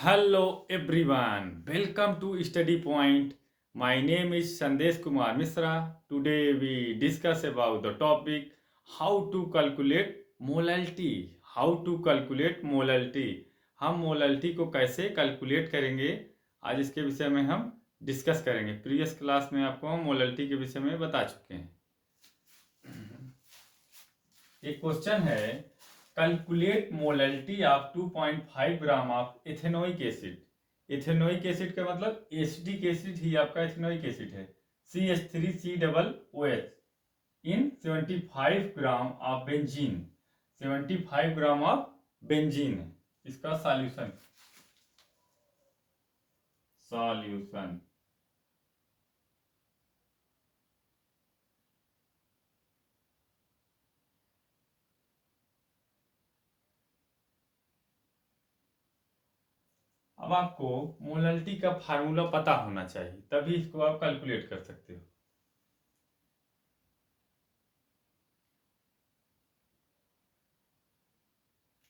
Hello everyone, welcome to Study Point. My name is Sandesh Kumar Misra. Today we discuss about the topic how to calculate molality. How to calculate molality. हम molality को कैसे calculate करेंगे, आज इसके विषय में हम discuss करेंगे। प्रीवियस क्लास में आपको हम मोलैलिटी के विषय में बता चुके हैं। एक क्वेश्चन है, calculate molality of 2.5 gram of ethanoic acid. Ethanoic acid का मतलब एसिटिक एसिड ही आपका एथेनोइक एसिड है, CH3COOH in 75 gram of benzene. 75 gram of benzene है इसका सॉल्यूशन। अब आपको मोलैलिटी का फार्मूला पता होना चाहिए, तभी इसको आप कैलकुलेट कर सकते हो।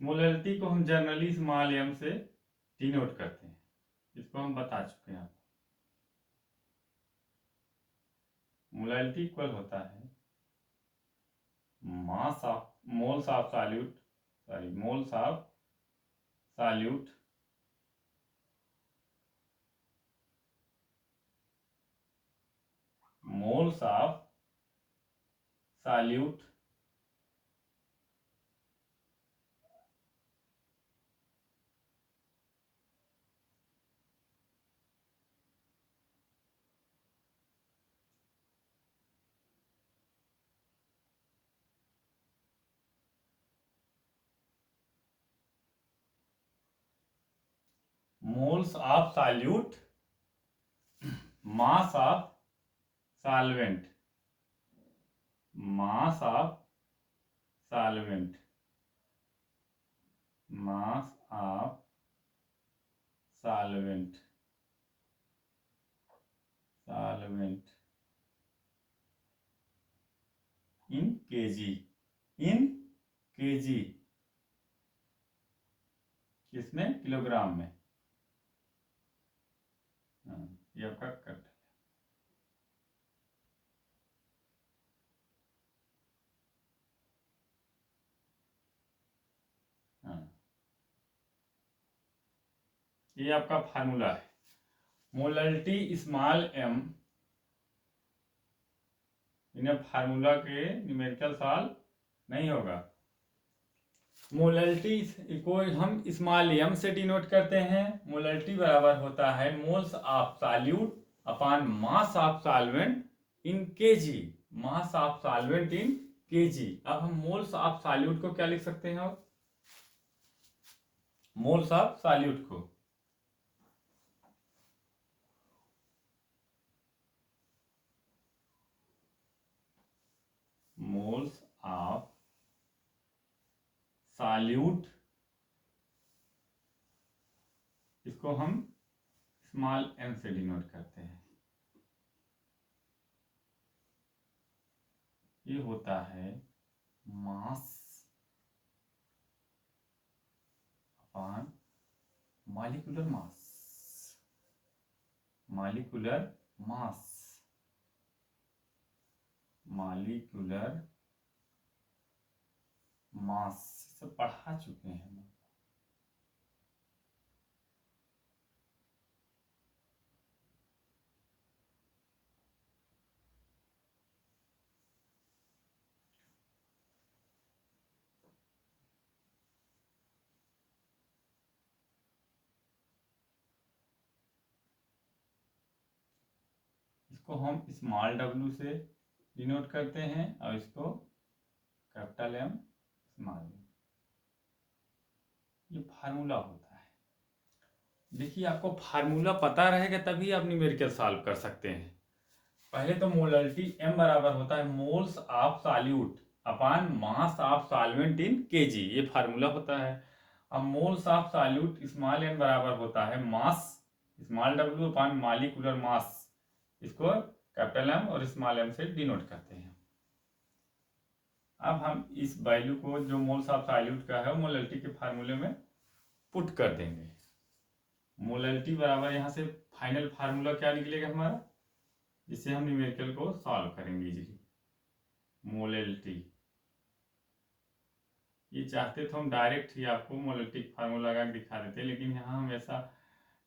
मोलैलिटी को हम जनरली स्मॉल m से डिनोट करते हैं, इसको हम बता चुके हैं आपको। मोलैलिटी इक्वल होता है mass of moles of solute moles of solute moles of solute mass of solvent mass of solvent in KG किसमें, किलोग्राम में। ये आपका कट। ये आपका फार्मूला है। मोलैलिटी स्मॉल m इन्हें फार्मूला के न्यूमेरिकल सॉल्व नहीं होगा। मोलैलिटी को हम स्मॉल m से डिनोट करते हैं। मोलैलिटी बराबर होता है moles of solute upon mass of solvent in KG. Mass of solvent in KG. अब हम मोल्स ऑफ सॉल्यूट को क्या लिख सकते हैं, और मोल्स ऑफ सॉल्यूट को मोल्स ऑफ सॉल्यूट, इसको हम स्मॉल m से डिनोट करते हैं। ये होता है मास अपॉन मॉलिक्यूलर मास सब पढ़ा चुके हैं हम। इसको हम स्मॉल w से डिनोट करते हैं और इसको कैपिटल M स्मॉल। ये फार्मूला होता है। देखिए, आपको फार्मूला पता रहेगा तभी आप न्यूमेरिकल सॉल्व कर सकते हैं। पहले तो मोलैलिटी m बराबर होता है moles of solute upon mass of solvent in KG. ये फार्मूला होता है। अब moles of solute small m बराबर होता है mass small w upon molecular mass. इसको कैपिटल M और स्मॉल m से डिनोट करते हैं। अब हम इस वैल्यू को जो मोल्स ऑफ सॉल्यूट का है मोलैलिटी के फार्मूले में पुट कर देंगे। मोलैलिटी बराबर यहाँ से फाइनल फार्मूला क्या निकलेगा हमारा, जिससे हम न्यूमेरिकल को सॉल्व करेंगे इजीली। मोलैलिटी, ये चाहते तो हम डायरेक्ट ही आपको मोलैलिटी फार्मूला लगा के दिखा देते, लेकिन यहाँ हम ऐसा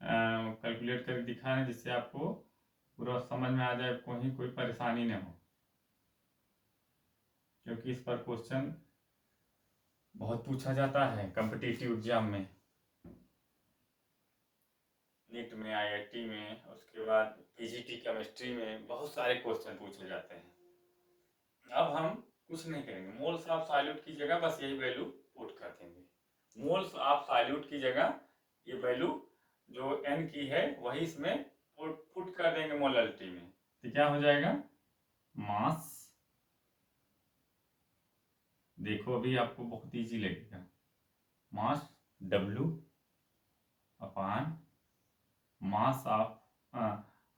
कैलकुलेट करके दिखा रहे हैं जिससे आपको पूरा समझ में आ जाए, कहीं कोई परेशानी न हो, क्योंकि इस पर क्वेश्चन बहुत पूछा जाता है कॉम्पिटिटिव एग्जाम में, नीट में, आईआईटी में, उसके बाद पीजीटी केमिस्ट्री में बहुत सारे क्वेश्चन पूछे जाते हैं। अब हम कुछ नहीं करेंगे, मोल्स ऑफ सॉल्यूट की जगह बस यही वैल्यू पुट कर देंगे। मोल्स ऑफ सॉल्यूट की जगह ये वैल्यू जो n की है वही इसमें पुट कर देंगे मोलैलिटी में, तो क्या हो जाएगा, मास, देखो अभी आपको बहुत इजी लगेगा, मास W upon mass of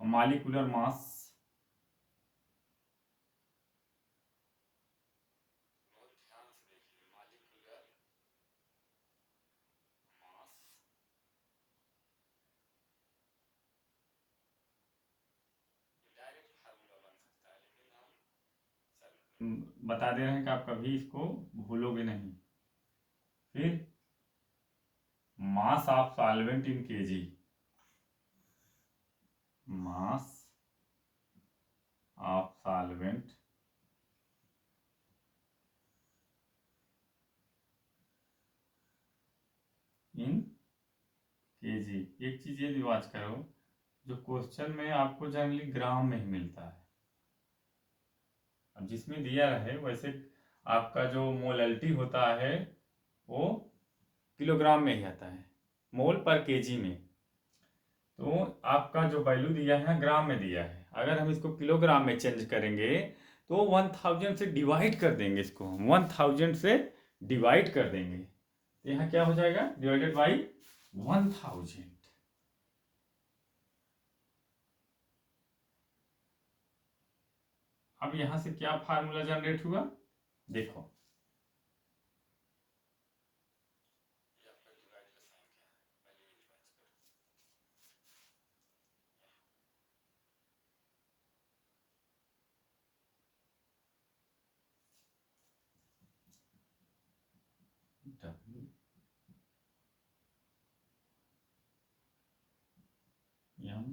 molecular mass, बहुत ध्यान से देखिए, मॉलिक्यूलर मास डायरेक्ट फार्मूला बन सकता है, लेकिन हम बता दे रहे हैं कि आप कभी इसको भूलोगे नहीं। फिर mass of solvent in KG, mass of solvent in KG. एक चीज ये रिवाज करो, जो क्वेश्चन में आपको जनरली ग्राम में ही मिलता है, अब जिसमें दिया रहे वैसे आपका जो मोलैलिटी होता है वो किलोग्राम में ही आता है, मोल पर केजी में, तो आपका जो वैल्यू दिया है ग्राम में दिया है, अगर हम इसको किलोग्राम में चेंज करेंगे तो 1000 से डिवाइड कर देंगे, इसको हम 1000 से डिवाइड कर देंगे, तो यहाँ क्या हो जाएगा, डिवाइडेड बाई 1000। अब यहां से क्या फार्मूला जनरेट हुआ, देखो W M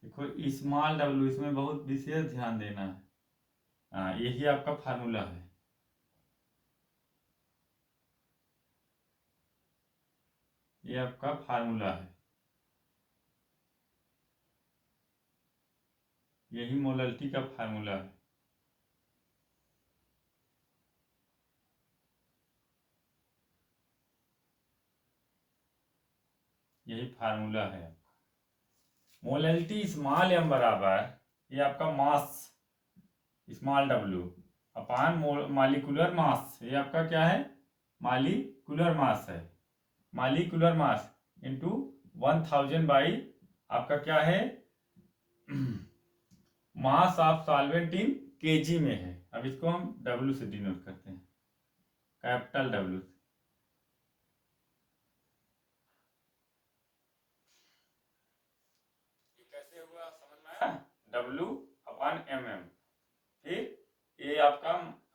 देखो स्मॉल w, इसमें बहुत विशेष ध्यान देना है, हाँ यही आपका फार्मूला है, ये आपका फार्मूला है, यही मोलैलिटी का फार्मूला है, यही फार्मूला है आपका। मोलैलिटी स्मॉल m बराबर ये आपका मास स्मॉल w अपान मॉलिक्यूलर मास, ये आपका क्या है, मॉलिक्यूलर मास है, मॉलिक्यूलर मास इंटू 1000 बाई आपका क्या है, mass of solvent in KG में है, अब इसको हम W से डिनोट करते हैं, कैपिटल W से, ये कैसे हुआ समझ में आया, W अपान mm, फिर ये आपका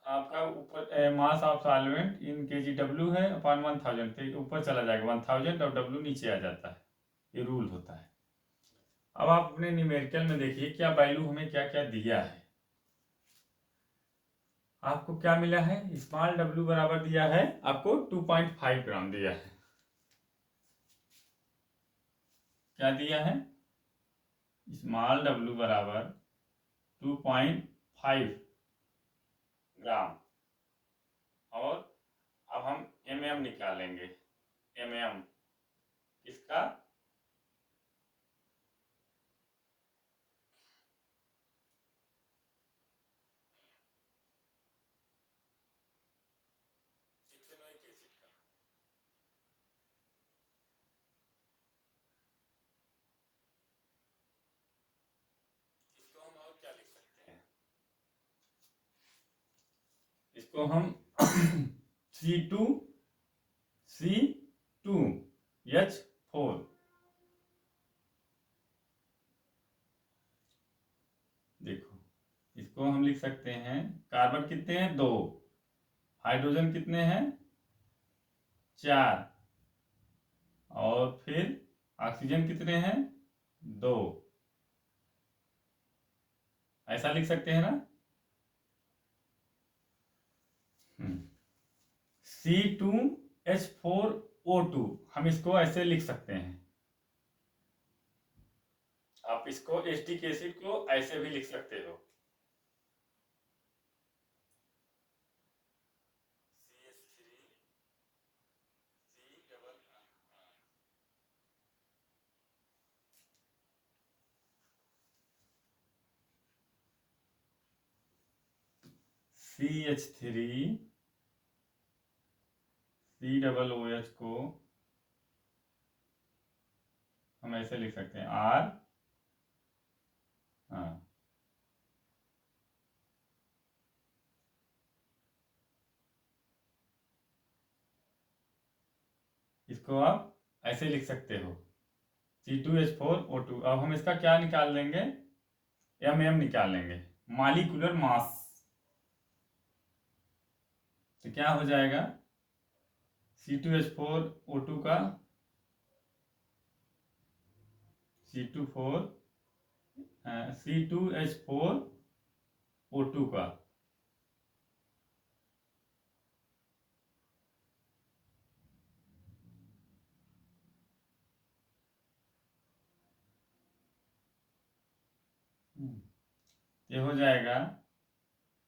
आपका ऊपर mass of solvent in KG W है अपान 1000, तो ऊपर चला जाएगा 1000 और W नीचे आ जाता है, ये रूल होता है। अब आप अपने न्यूमेरिकल में देखिए क्या वैल्यू हमें क्या क्या दिया है, आपको क्या मिला है, स्मॉल w बराबर दिया है आपको 2.5 ग्राम दिया है, क्या दिया है, स्मॉल w बराबर 2.5 ग्राम। और अब हम निकालेंगे। किसका? इथेनॉइक एसिड का। इसको हम और क्या लिख सकते हैं? इसको हम C2H4। देखो, इसको हम लिख सकते हैं, कार्बन कितने हैं? 2। हाइड्रोजन कितने हैं? 4। और फिर ऑक्सीजन कितने हैं? 2। ऐसा लिख सकते हैं ना? C2H4O2 हम इसको ऐसे लिख सकते हैं। आप इसको एस्टिक एसिड को ऐसे भी लिख सकते हो। CH3 COOH को हम ऐसे लिख सकते हैं R। हाँ, इसको आप ऐसे लिख सकते हो C2H4O2। अब हम इसका क्या निकाल लेंगे? निकाल लेंगे, मॉलिक्यूलर मास। तो क्या हो जाएगा? C2H4O2 का C2H4O2 का ये हो जाएगा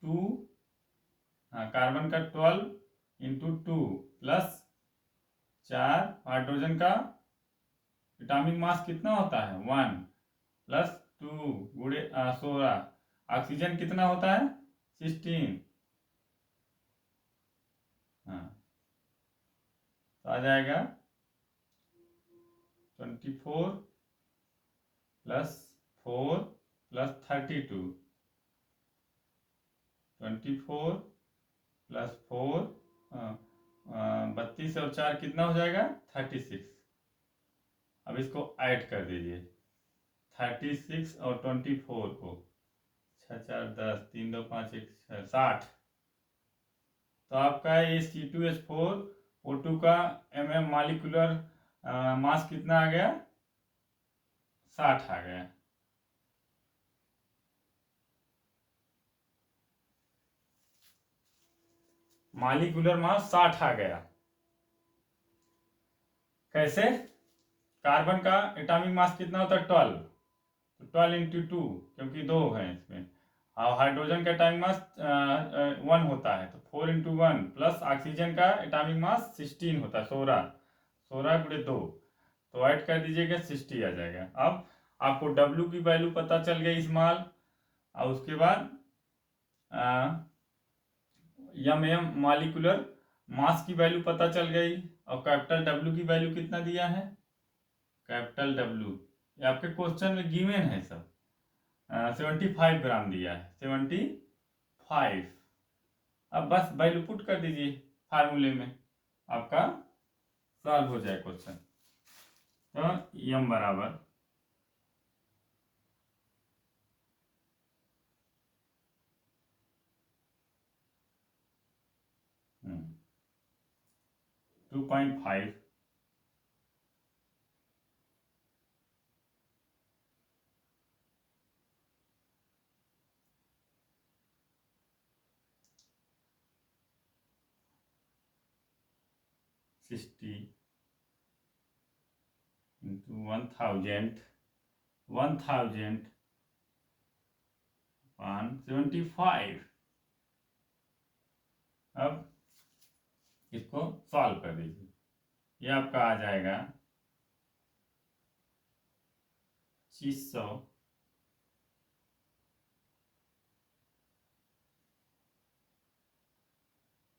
2। हाँ, कार्बन का 12 × 2 प्लस 4। हाइड्रोजन का एटॉमिक मास कितना होता है? 1 प्लस 2 गुणे 16। ऑक्सीजन कितना होता है? 16। हाँ, तो आ जाएगा 24 प्लस 4 प्लस 32। 24 प्लस 4 32 और 4 कितना हो जाएगा? 36। अब इसको ऐड कर दीजिए, 36 और 24 को, 6 4 10, 3 2 5 1 6, 60। तो आपका ये C2H4O2 का मॉलिक्यूलर मास कितना आ गया? 60 आ गया। मॉलिक्यूलर मास 60 आ गया। कैसे? कार्बन का एटॉमिक मास कितना होता है? 12। तो 12 × 2, क्योंकि 2 है इसमें। और हाइड्रोजन का एटॉमिक मास 1 होता है, तो 4 × 1 प्लस ऑक्सीजन का एटॉमिक मास 16 होता है, 16। 16 × 2 तो ऐड कर दीजिएगा, 60 आ जाएगा। अब आपको W की वैल्यू पता चल गई स्मॉल, और उसके बाद मॉलिक्यूलर मास की वैल्यू पता चल गई, और कैपिटल W की वैल्यू कितना दिया है? कैपिटल W ये आपके क्वेश्चन में गिवन है सब। 75 ग्राम दिया है, 75। अब बस वैल्यू पुट कर दीजिए फार्मूले में, आपका सॉल्व हो जाए क्वेश्चन। तो m बराबर 2.5 60 into 1000 अपान 75। अब इसको सॉल्व कर दीजिए, ये आपका आ जाएगा 2500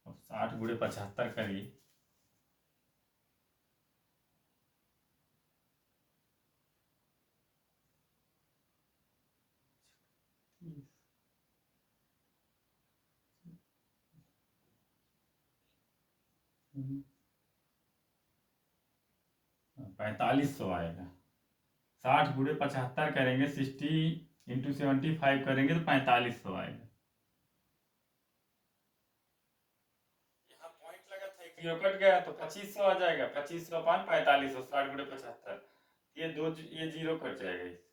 अब 60 × 75 करिए, हम्म, 4500 आएगा। 60 × 75 करेंगे, 60 × 75 करेंगे तो 4500 आएगा। यहाँ पॉइंट लगा था, एक जीरो कट गया तो 2500 आ जाएगा। 2500 अपान 4500, 60 × 75, ये जीरो कट जाएगा इससे।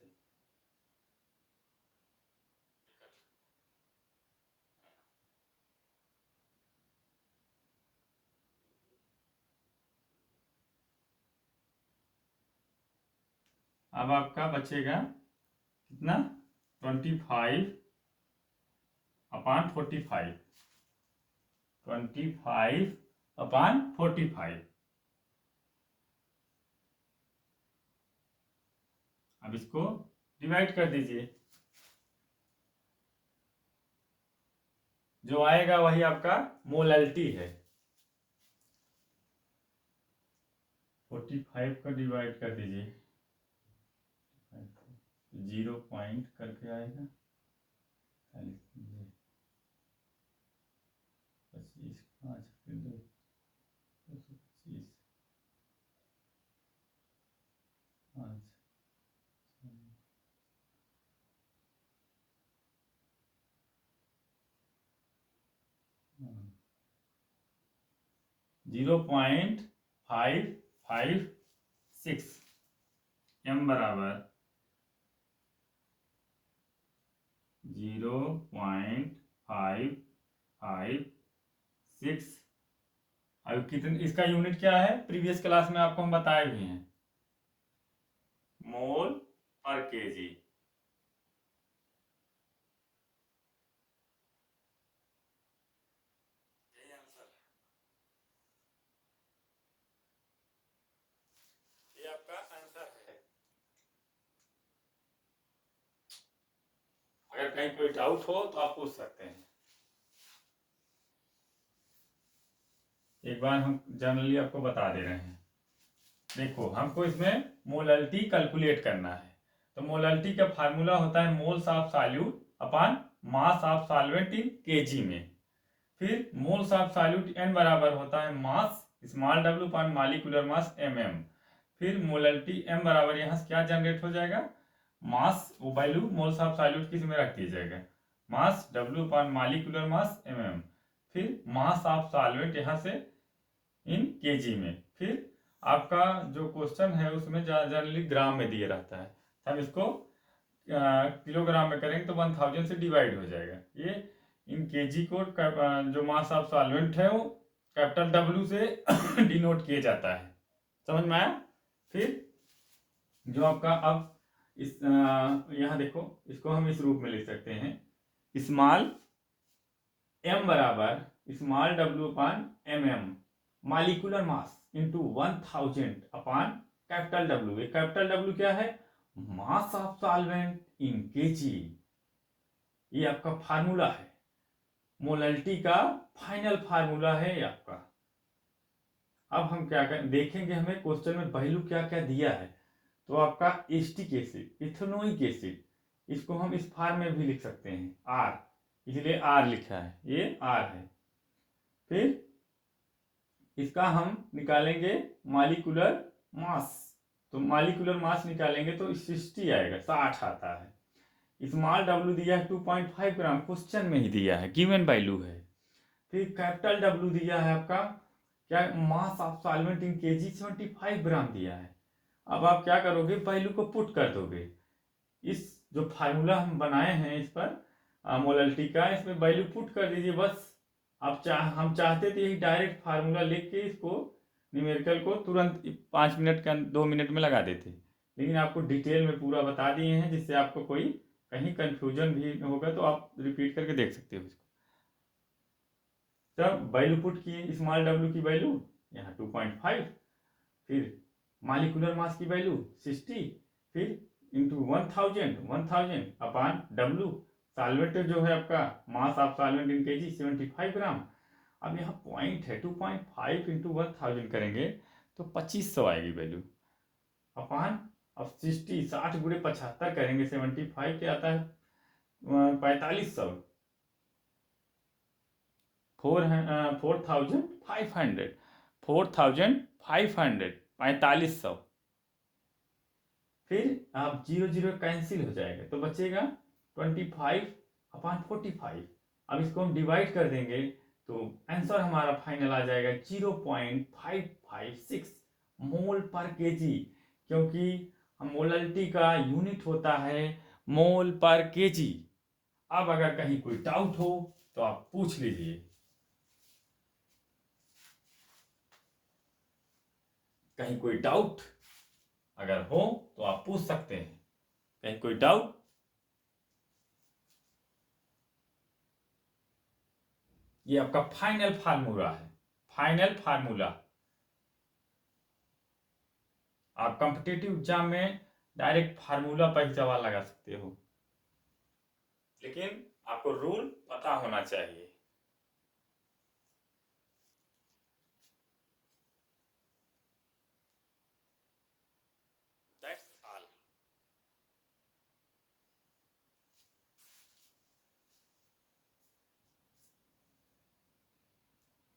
अब आपका बचेगा कितना, 25 अपान 45, 25 अपान 45। अब इसको डिवाइड कर दीजिए, जो आएगा वही आपका मोलैलिटी है। 45 का डिवाइड कर दीजिए, 0 पॉइंट करके आएगा, 25 5 फिर 2 225 5 0.556 m बराबर 0.556। अब कितने, इसका यूनिट क्या है, प्रीवियस क्लास में आपको हम बताए भी हैं, मोल पर केजी। यही आंसर है, ये आपका आंसर है। अगर कहीं कोई डाउट हो तो आप पूछ सकते हैं। एक बार हम जनरली आपको बता दे रहे हैं। देखो, हमको इसमें मोलैलिटी कैलकुलेट करना है, तो मोलैलिटी का फार्मूला होता है moles of solute upon mass of solvent in KG में। फिर मोल्स ऑफ सॉल्यूट n बराबर होता है मास स्मॉल w अपान मॉलिक्यूलर मास mm। फिर मोलैलिटी m बराबर यहाँ से क्या जनरेट हो जाएगा, मास वो वैल्यू मोल्स ऑफ सॉल्यूट किस में रख दिया जाएगा, मास w अपान मॉलिक्यूलर मास mm। फिर मास ऑफ सॉल्वेंट यहाँ से इन केजी में। फिर आपका जो क्वेश्चन है उसमें जनरली ग्राम में दिया रहता है, हम इसको किलोग्राम में करेंगे तो 1000 से डिवाइड हो जाएगा। ये इन केजी को जो मास ऑफ सॉल्वेंट है वो कैपिटल W से डिनोट किया जाता है, समझ में आया। फिर जो आपका अब इस यहाँ देखो, इसको हम इस रूप में लिख सकते हैं, स्मॉल m बराबर स्मॉल w अपान mm मॉलिक्यूलर मास इंटू 1000 अपान कैपिटल W। ये कैपिटल W क्या है, mass of solvent in KG. ये आपका फार्मूला है, मोलैलिटी का फाइनल फार्मूला है ये आपका। अब हम क्या करें, देखेंगे हमें क्वेश्चन में वैल्यू क्या क्या दिया है। तो आपका एस्टिक एसिड, इथेनोइक एसिड, इसको हम इस फॉर्म में भी लिख सकते हैं R, इसलिए R लिखा है, ये R है। फिर इसका हम निकालेंगे मॉलिक्यूलर मास, तो मॉलिक्यूलर मास निकालेंगे तो 60 आएगा, 60 आता है। स्मॉल w दिया है 2.5 ग्राम, क्वेश्चन में ही दिया है, गिवन वैल्यू है। फिर कैपिटल W दिया है आपका क्या, mass of solvent in KG 75 ग्राम दिया है। अब आप क्या करोगे, वैल्यू को पुट कर दोगे, इस जो फार्मूला हम बनाए हैं इस पर मोलैलिटी का, इसमें वैल्यू पुट कर दीजिए बस। आप हम चाहते थे यही डायरेक्ट फार्मूला लिख के इसको न्यूमेरिकल को तुरंत 5 मिनट का 2 मिनट में लगा देते, लेकिन आपको डिटेल में पूरा बता दिए हैं जिससे आपको कोई कहीं कंफ्यूजन भी होगा तो आप रिपीट करके देख सकते हो इसको। तब वैल्यू पुट किए, स्मॉल w की वैल्यू यहाँ 2.5, फिर मालिकुलर मास की वैल्यू 60, फिर इंटू 1000 अपॉन w, सॉल्वेंट जो है आपका mass of solvent in KG 75 ग्राम। अब यहाँ पॉइंट है 2.5 इंटू 1000 करेंगे तो 2500 आएगी वैल्यू, अपॉन अब 60 गुणे 75 करेंगे 75 के आता है 4500, 4500 4500, फिर आप 0 कैंसिल हो जाएगा तो बचेगा 25/45। अब इसको हम डिवाइड कर देंगे तो आंसर हमारा फाइनल आ जाएगा 0.556 मोल पर केजी, क्योंकि मोलरिटी का यूनिट होता है मोल पर केजी। अब अगर कहीं कोई डाउट हो तो आप पूछ लीजिए। कहीं कोई डाउट अगर हो तो आप पूछ सकते हैं। कहीं कोई डाउट? ये आपका फाइनल फार्मूला है, फाइनल फार्मूला। आप कॉम्पिटिटिव एग्जाम में डायरेक्ट फार्मूला पर ही सवाल लगा सकते हो, लेकिन आपको रूल पता होना चाहिए।